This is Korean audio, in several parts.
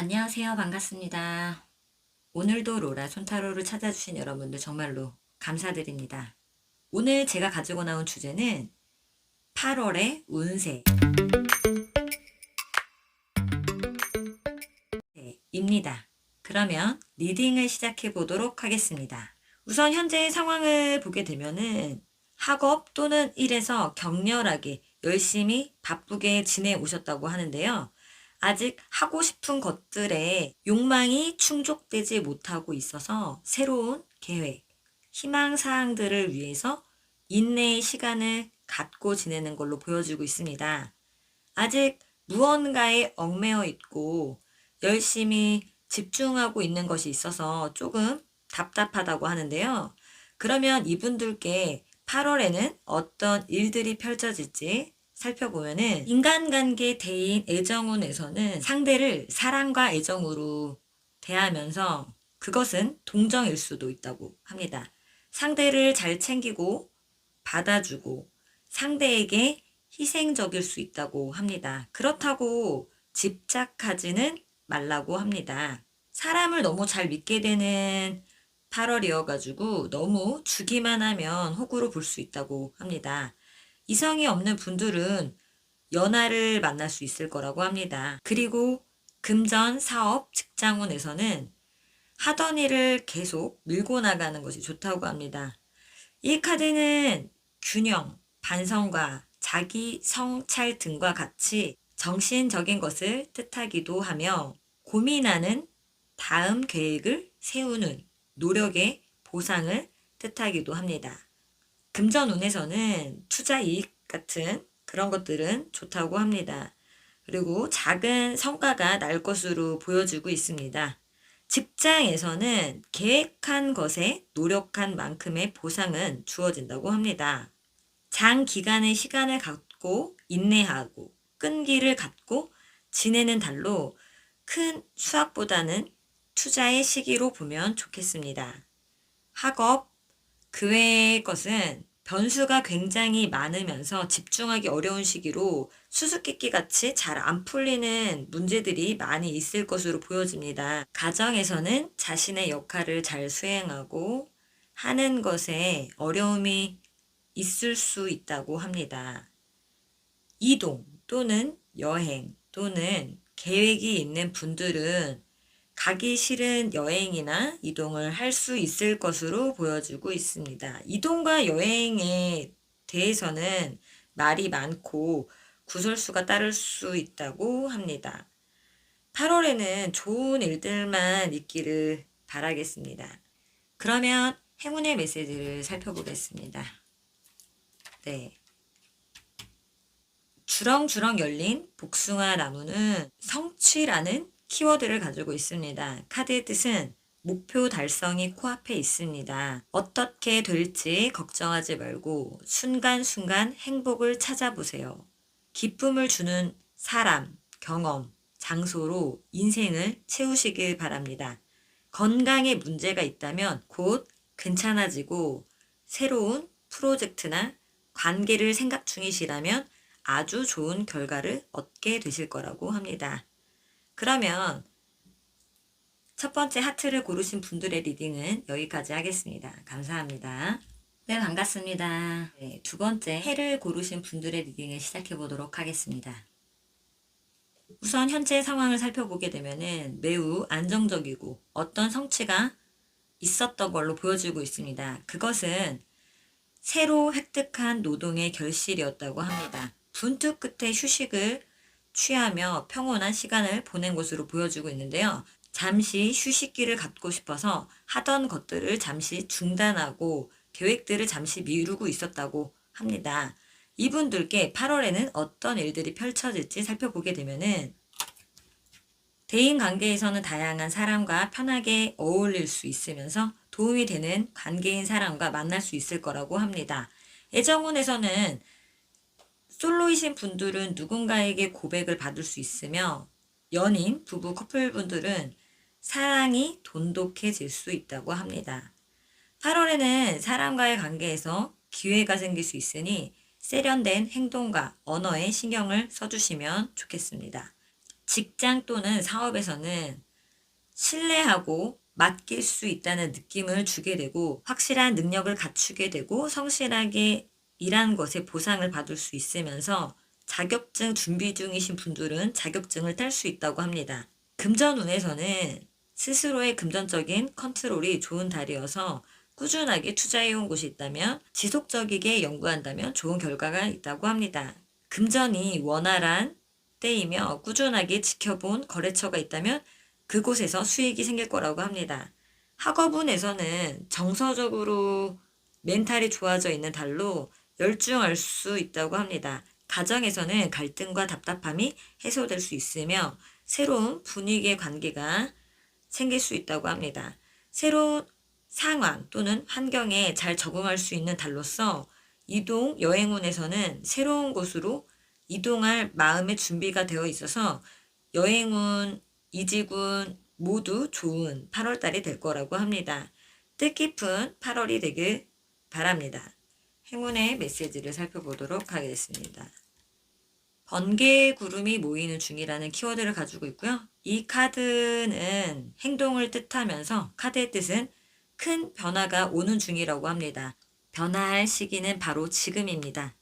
안녕하세요. 반갑습니다. 오늘도 로라 손타로를 찾아주신 여러분들 정말로 감사드립니다. 오늘 제가 가지고 나온 주제는 8월의 운세입니다. 그러면 리딩을 시작해 보도록 하겠습니다. 우선 현재 상황을 보게 되면은 학업 또는 일에서 격렬하게 열심히 바쁘게 지내오셨다고 하는데요. 아직 하고 싶은 것들에 욕망이 충족되지 못하고 있어서 새로운 계획, 희망사항들을 위해서 인내의 시간을 갖고 지내는 걸로 보여지고 있습니다. 아직 무언가에 얽매여 있고 열심히 집중하고 있는 것이 있어서 조금 답답하다고 하는데요. 그러면 이분들께 8월에는 어떤 일들이 펼쳐질지 살펴보면은 인간관계 대인 애정운에서는 상대를 사랑과 애정으로 대하면서 그것은 동정일 수도 있다고 합니다. 상대를 잘 챙기고 받아주고 상대에게 희생적일 수 있다고 합니다. 그렇다고 집착하지는 말라고 합니다. 사람을 너무 잘 믿게 되는 8월이어가지고 너무 주기만 하면 호구로 볼 수 있다고 합니다. 이성이 없는 분들은 연하를 만날 수 있을 거라고 합니다. 그리고 금전, 사업, 직장운에서는 하던 일을 계속 밀고 나가는 것이 좋다고 합니다. 이 카드는 균형, 반성과 자기 성찰 등과 같이 정신적인 것을 뜻하기도 하며 고민하는 다음 계획을 세우는 노력의 보상을 뜻하기도 합니다. 금전운에서는 투자 이익 같은 그런 것들은 좋다고 합니다. 그리고 작은 성과가 날 것으로 보여지고 있습니다. 직장에서는 계획한 것에 노력한 만큼의 보상은 주어진다고 합니다. 장기간의 시간을 갖고 인내하고 끈기를 갖고 지내는 달로 큰 수확보다는 투자의 시기로 보면 좋겠습니다. 학업, 그 외의 것은 변수가 굉장히 많으면서 집중하기 어려운 시기로 수수께끼 같이 잘 안 풀리는 문제들이 많이 있을 것으로 보여집니다. 가정에서는 자신의 역할을 잘 수행하고 하는 것에 어려움이 있을 수 있다고 합니다. 이동 또는 여행 또는 계획이 있는 분들은 가기 싫은 여행이나 이동을 할 수 있을 것으로 보여지고 있습니다. 이동과 여행에 대해서는 말이 많고 구설수가 따를 수 있다고 합니다. 8월에는 좋은 일들만 있기를 바라겠습니다. 그러면 행운의 메시지를 살펴보겠습니다. 네. 주렁주렁 열린 복숭아 나무는 성취라는 키워드를 가지고 있습니다. 카드의 뜻은 목표 달성이 코앞에 있습니다. 어떻게 될지 걱정하지 말고 순간순간 행복을 찾아보세요. 기쁨을 주는 사람, 경험, 장소로 인생을 채우시길 바랍니다. 건강에 문제가 있다면 곧 괜찮아지고 새로운 프로젝트나 관계를 생각 중이시라면 아주 좋은 결과를 얻게 되실 거라고 합니다. 그러면 첫 번째 하트를 고르신 분들의 리딩은 여기까지 하겠습니다. 감사합니다. 네, 반갑습니다. 네, 두 번째 해를 고르신 분들의 리딩을 시작해 보도록 하겠습니다. 우선 현재 상황을 살펴보게 되면은 매우 안정적이고 어떤 성취가 있었던 걸로 보여지고 있습니다. 그것은 새로 획득한 노동의 결실이었다고 합니다. 분투 끝에 휴식을 취하며 평온한 시간을 보낸 것으로 보여지고 있는데요. 잠시 휴식기를 갖고 싶어서 하던 것들을 잠시 중단하고 계획들을 잠시 미루고 있었다고 합니다. 이분들께 8월에는 어떤 일들이 펼쳐질지 살펴보게 되면은 대인 관계에서는 다양한 사람과 편하게 어울릴 수 있으면서 도움이 되는 관계인 사람과 만날 수 있을 거라고 합니다. 애정운에서는 솔로이신 분들은 누군가에게 고백을 받을 수 있으며 연인, 부부, 커플분들은 사랑이 돈독해질 수 있다고 합니다. 8월에는 사람과의 관계에서 기회가 생길 수 있으니 세련된 행동과 언어에 신경을 써주시면 좋겠습니다. 직장 또는 사업에서는 신뢰하고 맡길 수 있다는 느낌을 주게 되고 확실한 능력을 갖추게 되고 성실하게 일한 것에 보상을 받을 수 있으면서 자격증 준비 중이신 분들은 자격증을 딸 수 있다고 합니다. 금전운에서는 스스로의 금전적인 컨트롤이 좋은 달이어서 꾸준하게 투자해온 곳이 있다면 지속적이게 연구한다면 좋은 결과가 있다고 합니다. 금전이 원활한 때이며 꾸준하게 지켜본 거래처가 있다면 그곳에서 수익이 생길 거라고 합니다. 학업운에서는 정서적으로 멘탈이 좋아져 있는 달로 열중할 수 있다고 합니다. 가정에서는 갈등과 답답함이 해소될 수 있으며 새로운 분위기의 관계가 생길 수 있다고 합니다. 새로운 상황 또는 환경에 잘 적응할 수 있는 달로서 이동, 여행운에서는 새로운 곳으로 이동할 마음의 준비가 되어 있어서 여행운, 이직운 모두 좋은 8월달이 될 거라고 합니다. 뜻깊은 8월이 되길 바랍니다. 행운의 메시지를 살펴보도록 하겠습니다. 번개 구름이 모이는 중이라는 키워드를 가지고 있고요. 이 카드는 행동을 뜻하면서 카드의 뜻은 큰 변화가 오는 중이라고 합니다. 변화할 시기는 바로 지금입니다.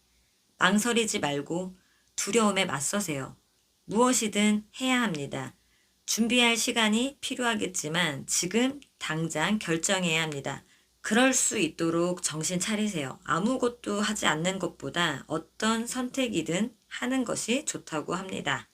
망설이지 말고 두려움에 맞서세요. 무엇이든 해야 합니다. 준비할 시간이 필요하겠지만 지금 당장 결정해야 합니다. 그럴 수 있도록 정신 차리세요. 아무것도 하지 않는 것보다 어떤 선택이든 하는 것이 좋다고 합니다.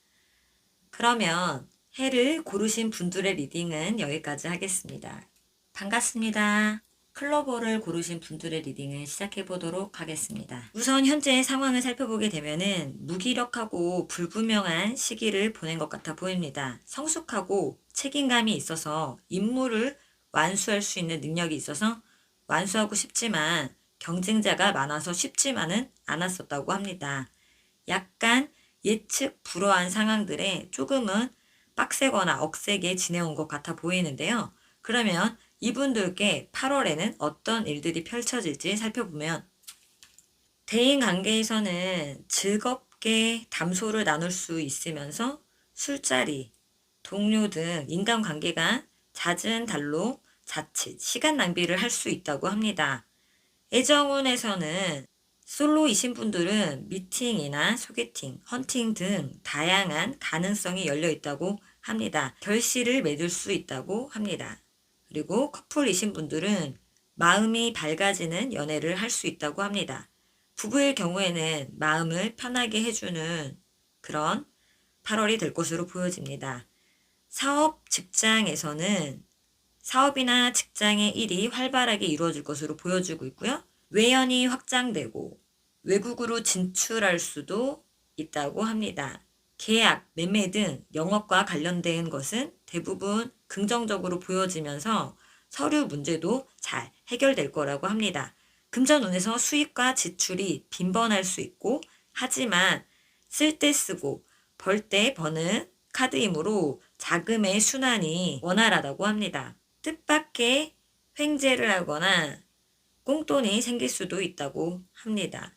그러면 해를 고르신 분들의 리딩은 여기까지 하겠습니다. 반갑습니다. 클로버를 고르신 분들의 리딩을 시작해 보도록 하겠습니다. 우선 현재 상황을 살펴보게 되면은 무기력하고 불분명한 시기를 보낸 것 같아 보입니다. 성숙하고 책임감이 있어서 임무를 완수할 수 있는 능력이 있어서 완수하고 싶지만 경쟁자가 많아서 쉽지만은 않았었다고 합니다. 약간 예측 불허한 상황들에 조금은 빡세거나 억세게 지내온 것 같아 보이는데요. 그러면 이분들께 8월에는 어떤 일들이 펼쳐질지 살펴보면 대인 관계에서는 즐겁게 담소를 나눌 수 있으면서 술자리, 동료 등 인간관계가 잦은 달로 자칫 시간 낭비를 할 수 있다고 합니다. 애정운에서는 솔로이신 분들은 미팅이나 소개팅, 헌팅 등 다양한 가능성이 열려 있다고 합니다. 결실을 맺을 수 있다고 합니다. 그리고 커플이신 분들은 마음이 밝아지는 연애를 할 수 있다고 합니다. 부부일 경우에는 마음을 편하게 해주는 그런 8월이 될 것으로 보여집니다. 사업, 직장에서는 사업이나 직장의 일이 활발하게 이루어질 것으로 보여지고 있고요. 외연이 확장되고 외국으로 진출할 수도 있다고 합니다. 계약, 매매 등 영업과 관련된 것은 대부분 긍정적으로 보여지면서 서류 문제도 잘 해결될 거라고 합니다. 금전운에서 수입과 지출이 빈번할 수 있고 하지만 쓸 때 쓰고 벌 때 버는 카드이므로 자금의 순환이 원활하다고 합니다. 뜻밖의 횡재를 하거나 꽁돈이 생길 수도 있다고 합니다.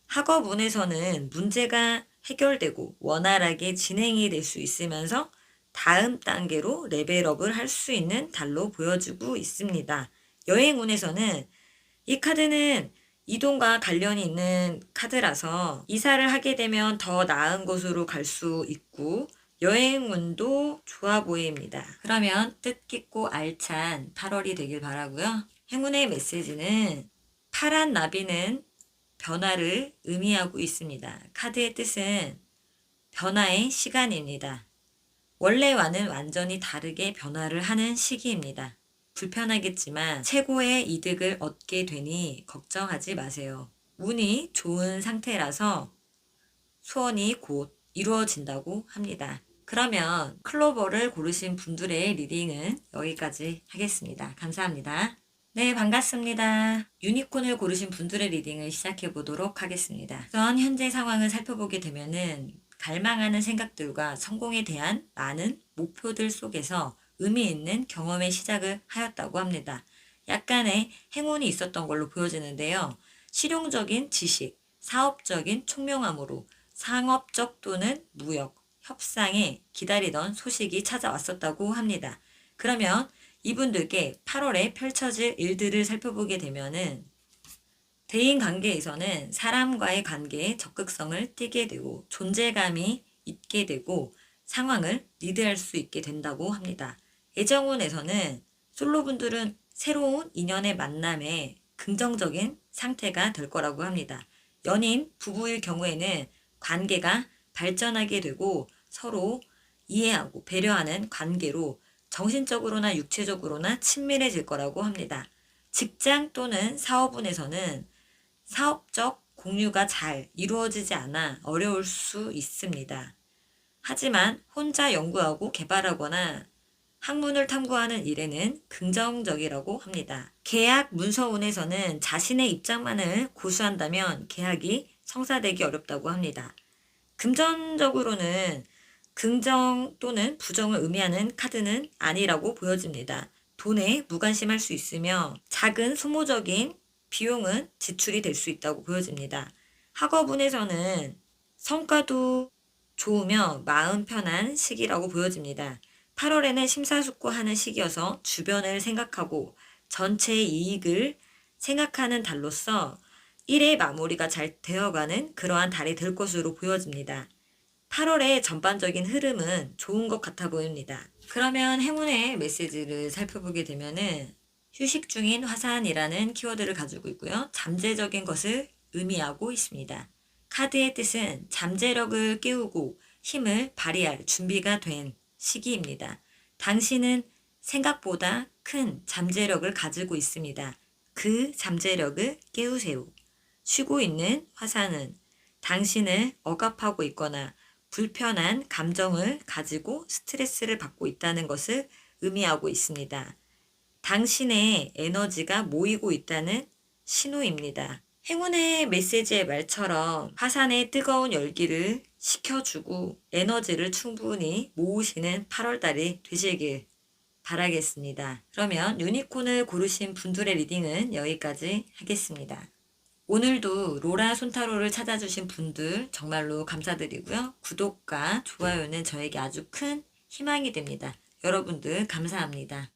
학업운에서는 문제가 해결되고 원활하게 진행이 될 수 있으면서 다음 단계로 레벨업을 할 수 있는 달로 보여지고 있습니다. 여행운에서는 이 카드는 이동과 관련이 있는 카드라서 이사를 하게 되면 더 나은 곳으로 갈 수 있고 여행운도 좋아 보입니다. 그러면 뜻깊고 알찬 8월이 되길 바라고요. 행운의 메시지는 파란 나비는 변화를 의미하고 있습니다. 카드의 뜻은 변화의 시간입니다. 원래와는 완전히 다르게 변화를 하는 시기입니다. 불편하겠지만 최고의 이득을 얻게 되니 걱정하지 마세요. 운이 좋은 상태라서 소원이 곧 이루어진다고 합니다. 그러면 클로버를 고르신 분들의 리딩은 여기까지 하겠습니다. 감사합니다. 네, 반갑습니다. 유니콘을 고르신 분들의 리딩을 시작해 보도록 하겠습니다. 우선 현재 상황을 살펴보게 되면은 갈망하는 생각들과 성공에 대한 많은 목표들 속에서 의미 있는 경험의 시작을 하였다고 합니다. 약간의 행운이 있었던 걸로 보여지는데요. 실용적인 지식, 사업적인 총명함으로 상업적 또는 무역, 협상에 기다리던 소식이 찾아왔었다고 합니다. 그러면 이분들께 8월에 펼쳐질 일들을 살펴보게 되면은 대인 관계에서는 사람과의 관계에 적극성을 띠게 되고 존재감이 있게 되고 상황을 리드할 수 있게 된다고 합니다. 애정운에서는 솔로분들은 새로운 인연의 만남에 긍정적인 상태가 될 거라고 합니다. 연인, 부부일 경우에는 관계가 발전하게 되고 서로 이해하고 배려하는 관계로 정신적으로나 육체적으로나 친밀해질 거라고 합니다. 직장 또는 사업운에서는 사업적 공유가 잘 이루어지지 않아 어려울 수 있습니다. 하지만 혼자 연구하고 개발하거나 학문을 탐구하는 일에는 긍정적이라고 합니다. 계약 문서운에서는 자신의 입장만을 고수한다면 계약이 성사되기 어렵다고 합니다. 금전적으로는 긍정 또는 부정을 의미하는 카드는 아니라고 보여집니다. 돈에 무관심할 수 있으며 작은 소모적인 비용은 지출이 될 수 있다고 보여집니다. 학업운에서는 성과도 좋으며 마음 편한 시기라고 보여집니다. 8월에는 심사숙고하는 시기여서 주변을 생각하고 전체 이익을 생각하는 달로서 일의 마무리가 잘 되어가는 그러한 달이 될 것으로 보여집니다. 8월의 전반적인 흐름은 좋은 것 같아 보입니다. 그러면 행운의 메시지를 살펴보게 되면은 휴식 중인 화산이라는 키워드를 가지고 있고요. 잠재적인 것을 의미하고 있습니다. 카드의 뜻은 잠재력을 깨우고 힘을 발휘할 준비가 된 시기입니다. 당신은 생각보다 큰 잠재력을 가지고 있습니다. 그 잠재력을 깨우세요. 쉬고 있는 화산은 당신을 억압하고 있거나 불편한 감정을 가지고 스트레스를 받고 있다는 것을 의미하고 있습니다. 당신의 에너지가 모이고 있다는 신호입니다. 행운의 메시지의 말처럼 화산의 뜨거운 열기를 식혀주고 에너지를 충분히 모으시는 8월달이 되시길 바라겠습니다. 그러면 유니콘을 고르신 분들의 리딩은 여기까지 하겠습니다. 오늘도 로라 손타로를 찾아주신 분들 정말로 감사드리고요. 구독과 좋아요는 저에게 아주 큰 희망이 됩니다. 여러분들 감사합니다.